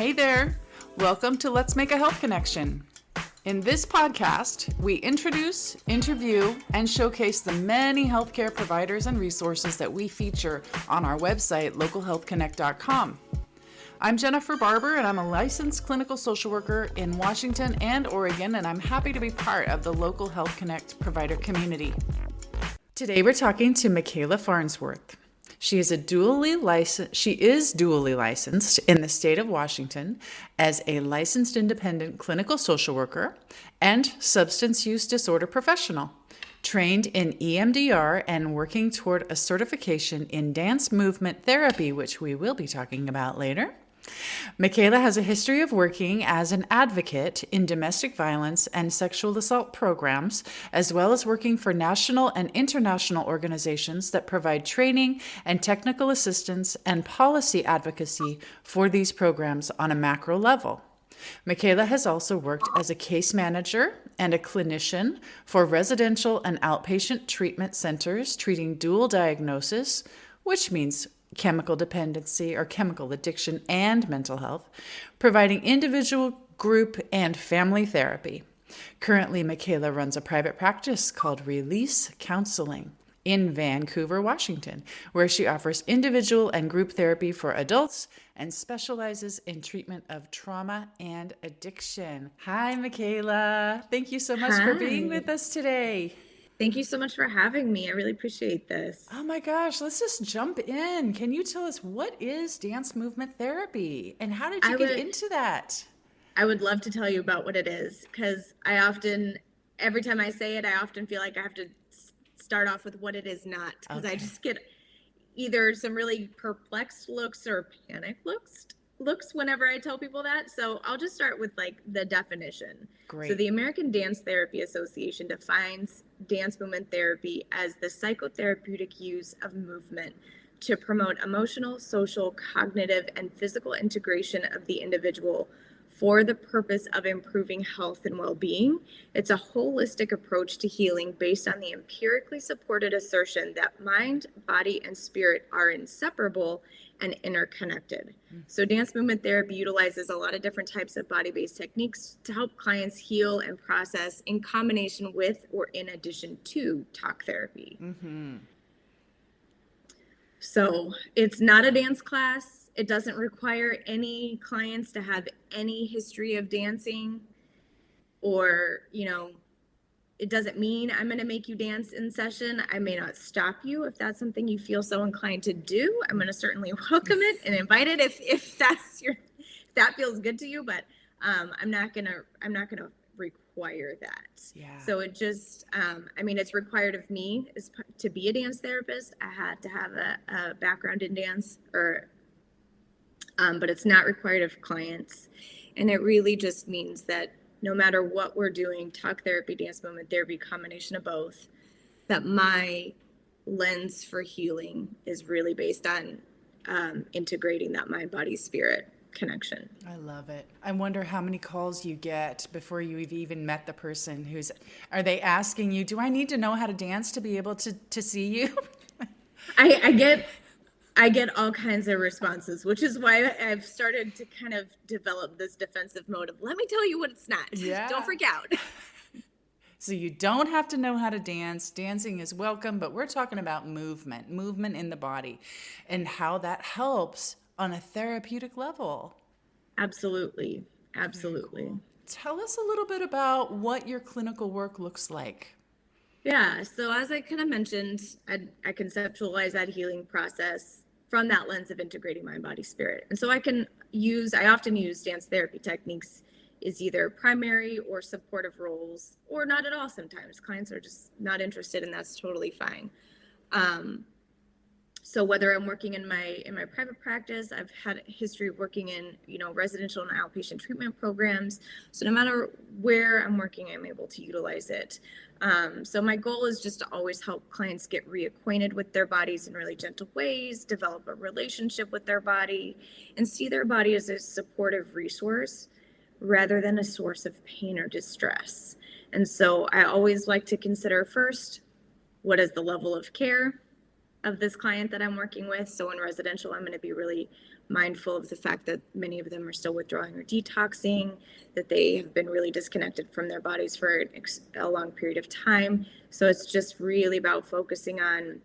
Hey there. Welcome to Let's Make a Health Connection. In this podcast, we introduce, interview, and showcase the many healthcare providers and resources that we feature on our website, localhealthconnect.com. I'm Jennifer Barber, and I'm a licensed clinical social worker in Washington and Oregon, and I'm happy to be part of the Local Health Connect provider community. Today, we're talking to Michela Farnsworth. She is dually licensed in the state of Washington as a licensed independent clinical social worker and substance use disorder professional, trained in EMDR and working toward a certification in dance movement therapy, which we will be talking about later. Michela has a history of working as an advocate in domestic violence and sexual assault programs, as well as working for national and international organizations that provide training and technical assistance and policy advocacy for these programs on a macro level. Michela has also worked as a case manager and a clinician for residential and outpatient treatment centers treating dual diagnosis, which means chemical dependency or chemical addiction and mental health, providing individual, group, and family therapy. Currently, Michela runs a private practice called Release Counseling in Vancouver, Washington, where she offers individual and group therapy for adults and specializes in treatment of trauma and addiction. Hi, Michela. Thank you so much for being with us today. Thank you so much for having me. I really appreciate this. Oh my gosh, let's just jump in. Can you tell us what is dance movement therapy and how did you get into that? I would love to tell you about what it is because every time I say it, I often feel like I have to start off with what it is not because I just get either some really perplexed looks or panic looks whenever I tell people that. So I'll just start with the definition. Great. So the American Dance Therapy Association defines dance movement therapy as the psychotherapeutic use of movement to promote emotional, social, cognitive, and physical integration of the individual for the purpose of improving health and well-being. It's a holistic approach to healing based on the empirically supported assertion that mind, body, and spirit are inseparable and interconnected. So dance movement therapy utilizes a lot of different types of body-based techniques to help clients heal and process in combination with or in addition to talk therapy. Mm-hmm. So it's not a dance class. It doesn't require any clients to have any history of dancing or, it doesn't mean I'm going to make you dance in session. I may not stop you if that's something you feel so inclined to do. I'm going to certainly welcome it and invite it if that feels good to you. But I'm not going to require that. Yeah. So it just, it's required of me to be a dance therapist. I had to have a background in dance, but it's not required of clients, and it really just means that no matter what we're doing, talk therapy, dance movement therapy, combination of both, that my lens for healing is really based on integrating that mind, body, spirit connection. I love it. I wonder how many calls you get before you've even met the person are they asking you, do I need to know how to dance to be able to see you? I get all kinds of responses, which is why I've started to kind of develop this defensive mode of, let me tell you what it's not. Yeah. Don't freak out. So you don't have to know how to dance. Dancing is welcome, but we're talking about movement in the body and how that helps on a therapeutic level. Absolutely. Absolutely. Cool. Tell us a little bit about what your clinical work looks like. Yeah. So as I kind of mentioned, I conceptualize that healing process from that lens of integrating mind, body, spirit. And so I often use dance therapy techniques is either primary or supportive roles, or not at all sometimes. Clients are just not interested, and that's totally fine. So whether I'm working in my private practice, I've had a history of working in, residential and outpatient treatment programs. So no matter where I'm working, I'm able to utilize it. So my goal is just to always help clients get reacquainted with their bodies in really gentle ways, develop a relationship with their body, and see their body as a supportive resource rather than a source of pain or distress. And so I always like to consider first, what is the level of care? of this client that I'm working with. So in residential, I'm going to be really mindful of the fact that many of them are still withdrawing or detoxing, that they have been really disconnected from their bodies for a long period of time. So it's just really about focusing on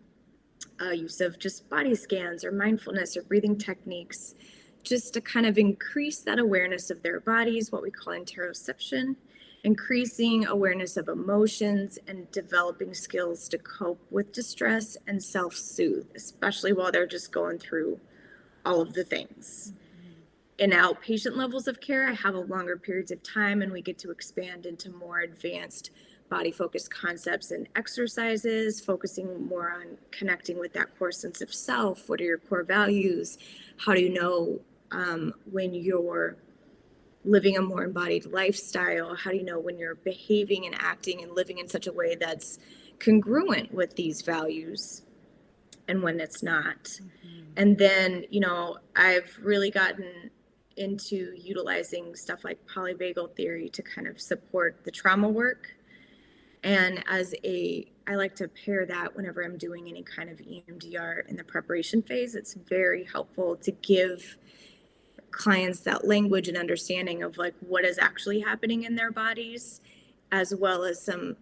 use of just body scans or mindfulness or breathing techniques, just to kind of increase that awareness of their bodies, what we call interoception, increasing awareness of emotions, and developing skills to cope with distress and self-soothe, especially while they're just going through all of the things. In outpatient levels of care, I have a longer periods of time, and we get to expand into more advanced body focused concepts and exercises, focusing more on connecting with that core sense of self. What are your core values? How do you know when you're living a more embodied lifestyle? How do you know when you're behaving and acting and living in such a way that's congruent with these values and when it's not? Mm-hmm. And then, I've really gotten into utilizing stuff like polyvagal theory to kind of support the trauma work. And I like to pair that whenever I'm doing any kind of EMDR in the preparation phase. It's very helpful to give clients that language and understanding of like what is actually happening in their bodies, as well as some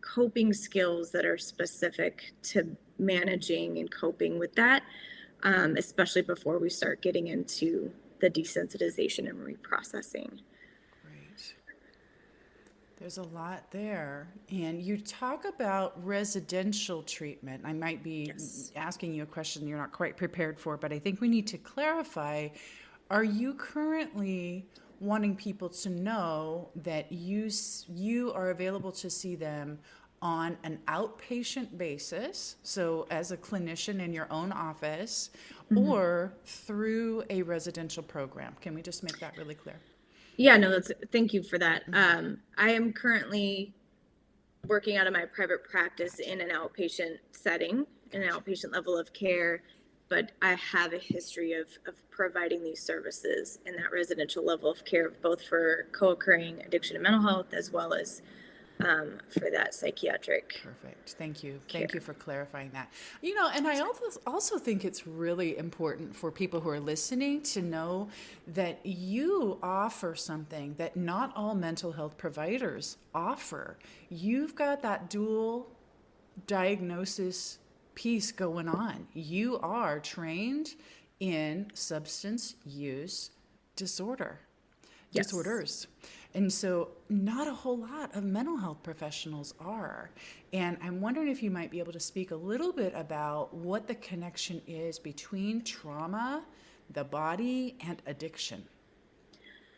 coping skills that are specific to managing and coping with that, especially before we start getting into the desensitization and reprocessing. Great. There's a lot there. And you talk about residential treatment. I might be asking you a question you're not quite prepared for, but I think we need to clarify. Are you currently wanting people to know that you are available to see them on an outpatient basis, so as a clinician in your own office, or through a residential program? Can we just make that really clear? Yeah, no, thank you for that. I am currently working out of my private practice in an outpatient setting, in an outpatient level of care, but I have a history of providing these services in that residential level of care, both for co-occurring addiction and mental health, as well as for that psychiatric. Perfect. Thank you. Care. Thank you for clarifying that. And I also think it's really important for people who are listening to know that you offer something that not all mental health providers offer. You've got that dual diagnosis piece going on. You are trained in substance use disorders. And so not a whole lot of mental health professionals are. And I'm wondering if you might be able to speak a little bit about what the connection is between trauma, the body, and addiction.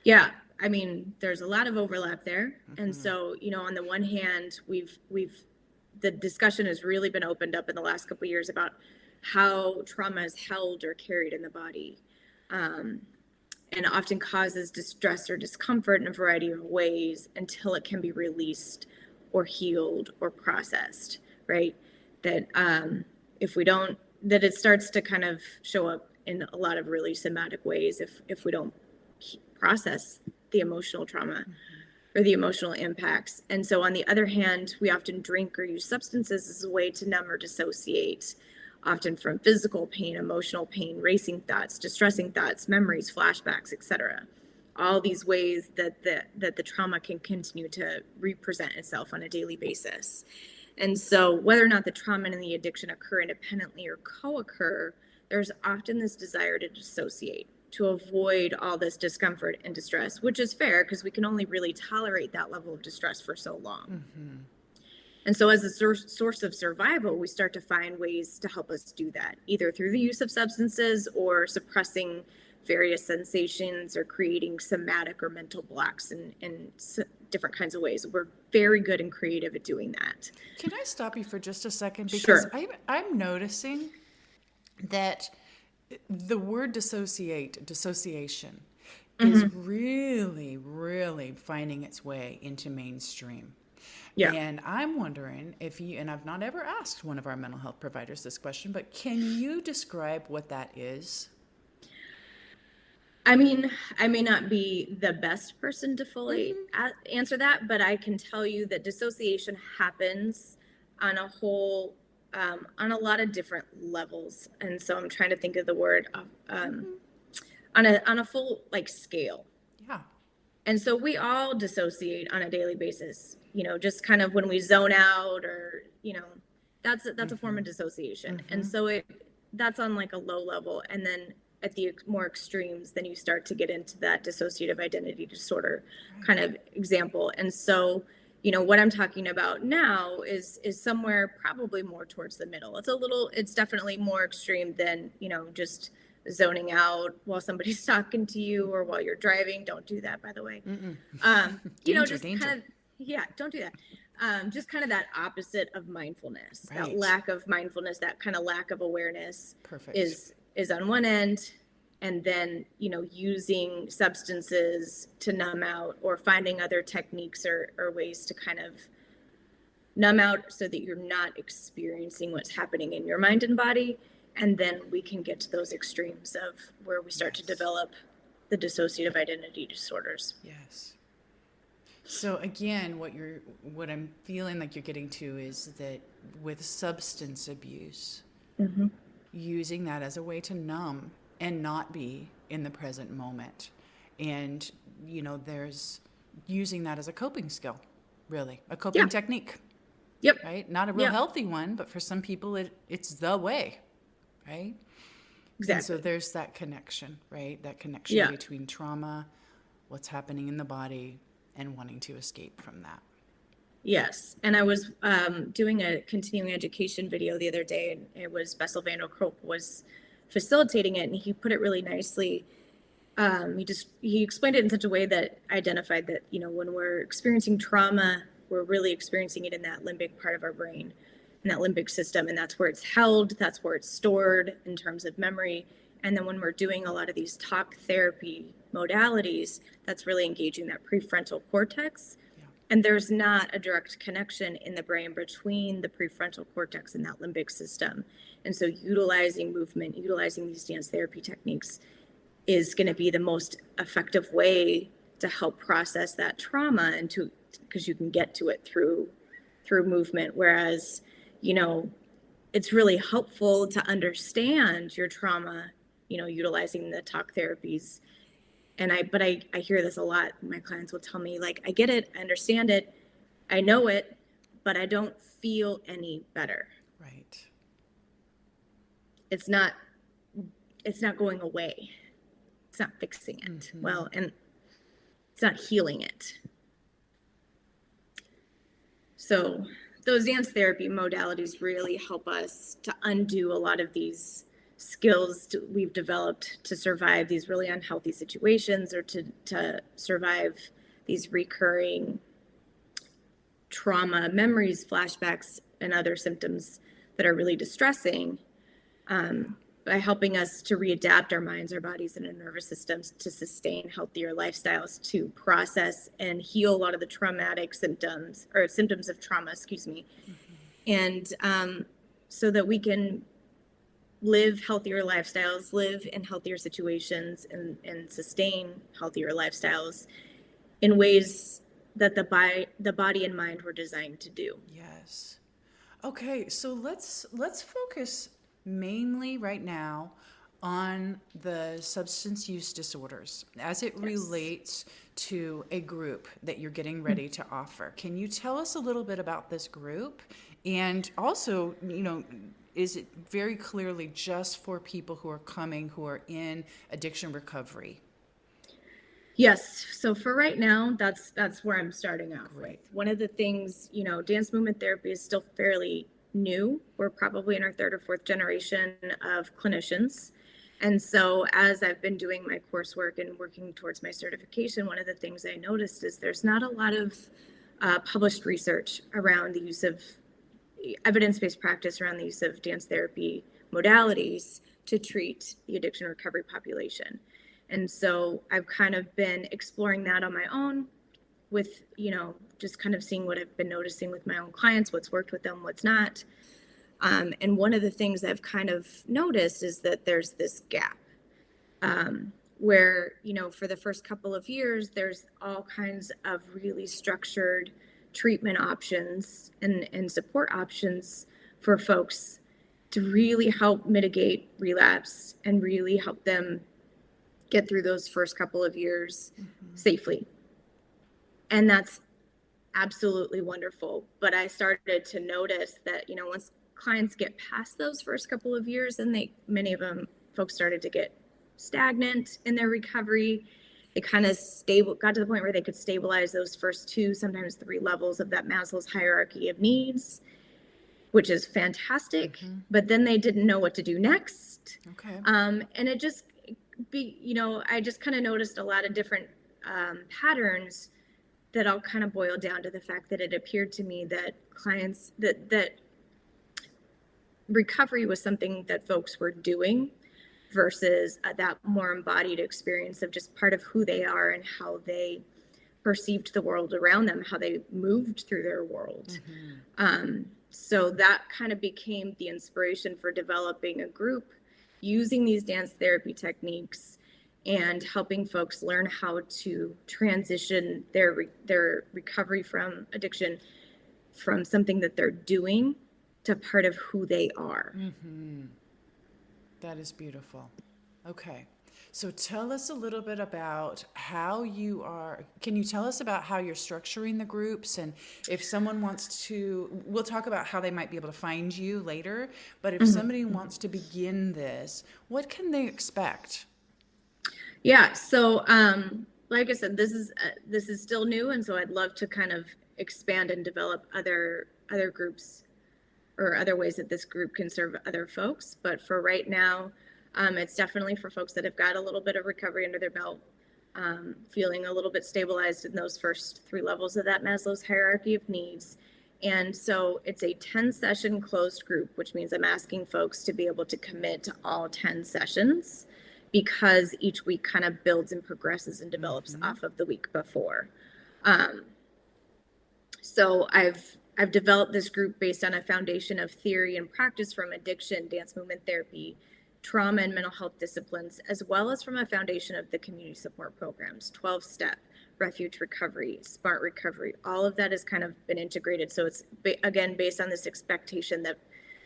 Yeah, I mean, there's a lot of overlap there. And so, on the one hand, the discussion has really been opened up in the last couple of years about how trauma is held or carried in the body. And often causes distress or discomfort in a variety of ways until it can be released or healed or processed, right? That that it starts to kind of show up in a lot of really somatic ways if we don't process the emotional trauma or the emotional impacts. And so on the other hand, we often drink or use substances as a way to numb or dissociate, often from physical pain, emotional pain, racing thoughts, distressing thoughts, memories, flashbacks, etc. All these ways that the trauma can continue to represent itself on a daily basis. And so whether or not the trauma and the addiction occur independently or co-occur, there's often this desire to dissociate, to avoid all this discomfort and distress, which is fair because we can only really tolerate that level of distress for so long. And so as a source of survival, we start to find ways to help us do that, either through the use of substances or suppressing various sensations or creating somatic or mental blocks in different kinds of ways. We're very good and creative at doing that. Can I stop you for just a second? Because sure. I'm noticing that the word dissociation is really, really finding its way into mainstream. Yeah. And I'm wondering and I've not ever asked one of our mental health providers this question, but can you describe what that is? I mean, I may not be the best person to fully answer that, but I can tell you that dissociation happens on a whole on a lot of different levels. And so I'm trying to think of the word on a full like scale. Yeah. And so we all dissociate on a daily basis, just kind of when we zone out or, that's a form of dissociation. And so that's on like a low level. And then at the more extremes, then you start to get into that dissociative identity disorder kind of example. And so, what I'm talking about now is somewhere probably more towards the middle. It's definitely more extreme than, just zoning out while somebody's talking to you or while you're driving. Don't do that, by the way. Danger. Kind of, don't do that. Just kind of that opposite of mindfulness, Right. that lack of mindfulness, that kind of lack of awareness. Perfect. is on one end, and then using substances to numb out or finding other techniques or ways to kind of numb out so that you're not experiencing what's happening in your mind and body. And then we can get to those extremes of where we start to develop the dissociative identity disorders. Yes. So again, what I'm feeling like you're getting to is that with substance abuse, using that as a way to numb and not be in the present moment. And, there's using that as a coping skill, really, a coping technique. Yep. Right? Not a real healthy one, but for some people it's the way. Right? Exactly. And so there's that connection, right? That connection between trauma, what's happening in the body, and wanting to escape from that. Yes. And I was doing a continuing education video the other day, and it was Bessel van der Kolk was facilitating it, and he put it really nicely. He explained it in such a way that identified that, when we're experiencing trauma, we're really experiencing it in that limbic part of our brain, in that limbic system. And that's where it's held. That's where it's stored in terms of memory. And then when we're doing a lot of these talk therapy modalities, that's really engaging that prefrontal cortex. Yeah. And there's not a direct connection in the brain between the prefrontal cortex and that limbic system. And so utilizing movement, utilizing these dance therapy techniques is going to be the most effective way to help process that trauma, and because you can get to it through movement. Whereas, it's really helpful to understand your trauma, utilizing the talk therapies. But I hear this a lot. My clients will tell me, like, I get it, I understand it, I know it, but I don't feel any better. Right. It's not going away. It's not fixing it. Well, and it's not healing it. So those dance therapy modalities really help us to undo a lot of these skills we've developed to survive these really unhealthy situations, or to survive these recurring trauma memories, flashbacks, and other symptoms that are really distressing, by helping us to readapt our minds, our bodies, and our nervous systems to sustain healthier lifestyles, to process and heal a lot of the traumatic symptoms, or symptoms of trauma, and so that we can live healthier lifestyles, live in healthier situations, and sustain healthier lifestyles in ways that the body and mind were designed to do. Yes. Okay, so let's focus mainly right now on the substance use disorders as it relates to a group that you're getting ready to offer. Can you tell us a little bit about this group? And also, is it very clearly just for people who are in addiction recovery? Yes. So for right now, that's where I'm starting out. Great. With. One of the things, dance movement therapy is still fairly new. We're probably in our third or fourth generation of clinicians. And so as I've been doing my coursework and working towards my certification, one of the things I noticed is there's not a lot of published research around the use of evidence-based practice around the use of dance therapy modalities to treat the addiction recovery population. And so I've kind of been exploring that on my own with, just kind of seeing what I've been noticing with my own clients, what's worked with them, what's not. And one of the things I've kind of noticed is that there's this gap where, for the first couple of years, there's all kinds of really structured treatment options and support options for folks to really help mitigate relapse and really help them get through those first couple of years safely. And that's absolutely wonderful. But I started to notice that, once clients get past those first couple of years, and many of them folks started to get stagnant in their recovery. They kind of got to the point where they could stabilize those first 2, sometimes 3 levels of that Maslow's hierarchy of needs, which is fantastic. But then they didn't know what to do next. Okay. And it just I just kind of noticed a lot of different patterns that all kind of boiled down to the fact that it appeared to me that clients that recovery was something that folks were doing versus that more embodied experience of just part of who they are and how they perceived the world around them, how they moved through their world. So that kind of became the inspiration for developing a group using these dance therapy techniques and helping folks learn how to transition their recovery from addiction from something that they're doing to part of who they are. That is beautiful. Okay. So tell us a little bit about can you tell us about how you're structuring the groups? And if someone wants to, we'll talk about how they might be able to find you later, but if somebody wants to begin this, what can they expect? Yeah. So, like I said, this is still new. And so I'd love to kind of expand and develop other groups or other ways that this group can serve other folks. But for right now, it's definitely for folks that have got a little bit of recovery under their belt, feeling a little bit stabilized in those first 3 levels of that Maslow's hierarchy of needs. And so it's a 10-session closed group, which means I'm asking folks to be able to commit to all 10 sessions because each week kind of builds and progresses and develops off of the week before. So I've developed this group based on a foundation of theory and practice from addiction, dance movement therapy, trauma and mental health disciplines, as well as from a foundation of the community support programs, 12-step, refuge recovery, smart recovery. All of that has kind of been integrated. So it's, again, based on this expectation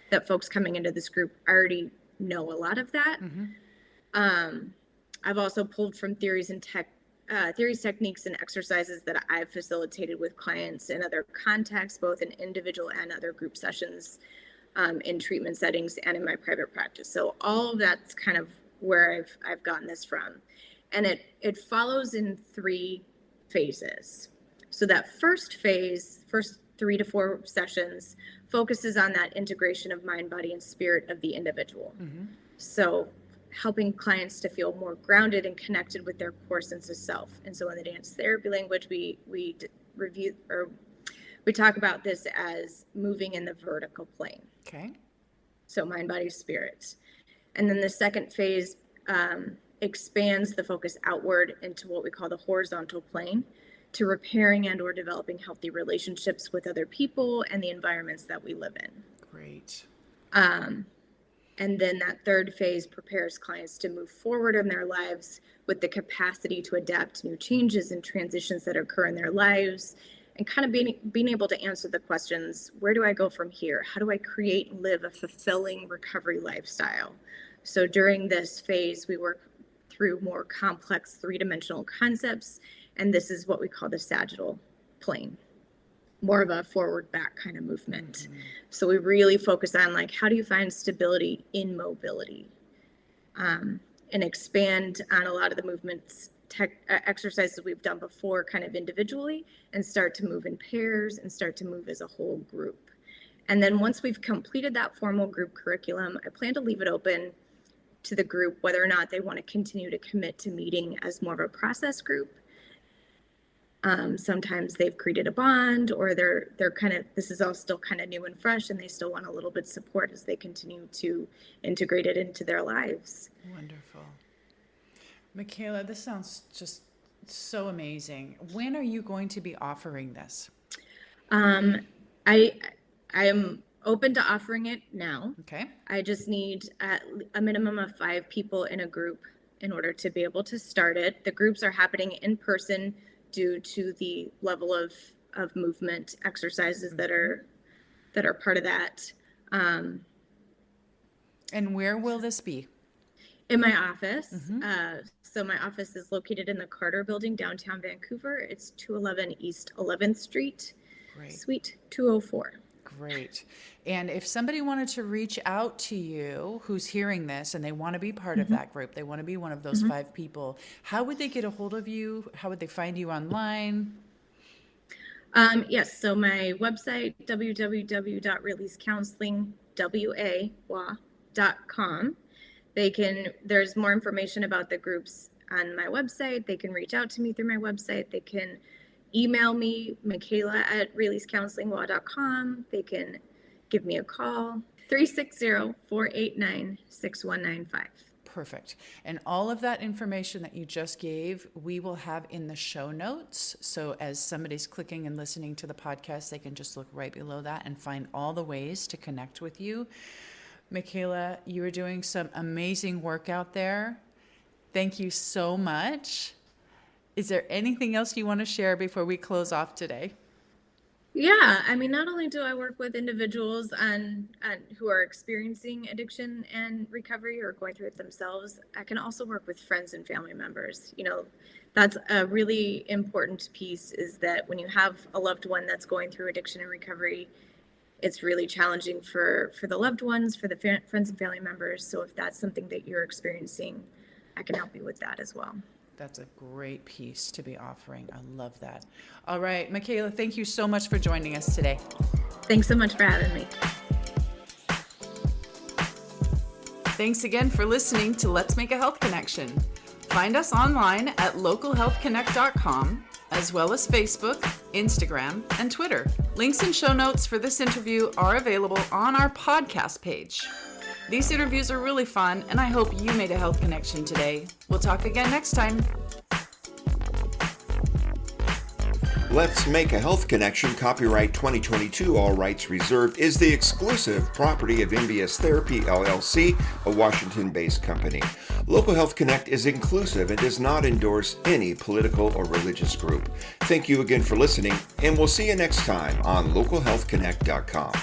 that folks coming into this group already know a lot of that. I've also pulled from theories, techniques, and exercises that I've facilitated with clients in other contexts, both in individual and other group sessions, in treatment settings and in my private practice. So all of that's kind of where I've gotten this from. And it follows in 3 phases. So that first phase, first 3 to 4 sessions, focuses on that integration of mind, body, and spirit of the individual. So helping clients to feel more grounded and connected with their core sense of self. And so in the dance therapy language, we talk about this as moving in the vertical plane. Okay. So mind, body, spirit. And then the second phase expands the focus outward into what we call the horizontal plane, to repairing and or developing healthy relationships with other people and the environments that we live in. Great. And then that third phase prepares clients to move forward in their lives with the capacity to adapt to new changes and transitions that occur in their lives, and kind of being able to answer the questions, where do I go from here? How do I create and live a fulfilling recovery lifestyle? So during this phase, we work through more complex 3-dimensional concepts, and this is what we call the sagittal plane, more of a forward back kind of movement. So we really focus on how do you find stability in mobility, and expand on a lot of the movements exercises we've done before kind of individually, and start to move in pairs and start to move as a whole group. And then once we've completed that formal group curriculum, I plan to leave it open to the group whether or not they want to continue to commit to meeting as more of a process group. Sometimes they've created a bond, or they're kind of, this is all still kind of new and fresh, and they still want a little bit of support as they continue to integrate it into their lives. Wonderful. Michela, this sounds just so amazing. When are you going to be offering this? I am open to offering it now. Okay. I just need a minimum of 5 people in a group in order to be able to start it. The groups are happening in person due to the level of movement exercises that are part of that. Um, And where will this be? in my office. Mm-hmm. So my office is located in the Carter Building, downtown Vancouver. It's 211 East 11th Street, Great. Suite 204. Great. And if somebody wanted to reach out to you who's hearing this and they want to be part of that group, they want to be one of those 5 people, how would they get a hold of you? How would they find you online? Yes, so my website, www.releasecounselingwa.com. There's more information about the groups on my website. They can reach out to me through my website. They can email me, Michela@releasecounselingwa.com. They can give me a call, 360-489-6195. Perfect. And all of that information that you just gave, we will have in the show notes. So as somebody's clicking and listening to the podcast, they can just look right below that and find all the ways to connect with you. Michela, you are doing some amazing work out there. Thank you so much. Is there anything else you want to share before we close off today? Yeah, I mean, not only do I work with individuals who are experiencing addiction and recovery or going through it themselves, I can also work with friends and family members. That's a really important piece, is that when you have a loved one that's going through addiction and recovery, it's really challenging for the loved ones, for the friends and family members. So if that's something that you're experiencing, I can help you with that as well. That's a great piece to be offering. I love that. All right, Michela, thank you so much for joining us today. Thanks so much for having me. Thanks again for listening to Let's Make a Health Connection. Find us online at localhealthconnect.com, as well as Facebook, Instagram, and Twitter. Links and show notes for this interview are available on our podcast page. These interviews are really fun, and I hope you made a health connection today. We'll talk again next time. Let's Make a Health Connection, copyright 2022, all rights reserved, is the exclusive property of MBS Therapy, LLC, a Washington-based company. Local Health Connect is inclusive and does not endorse any political or religious group. Thank you again for listening, and we'll see you next time on localhealthconnect.com.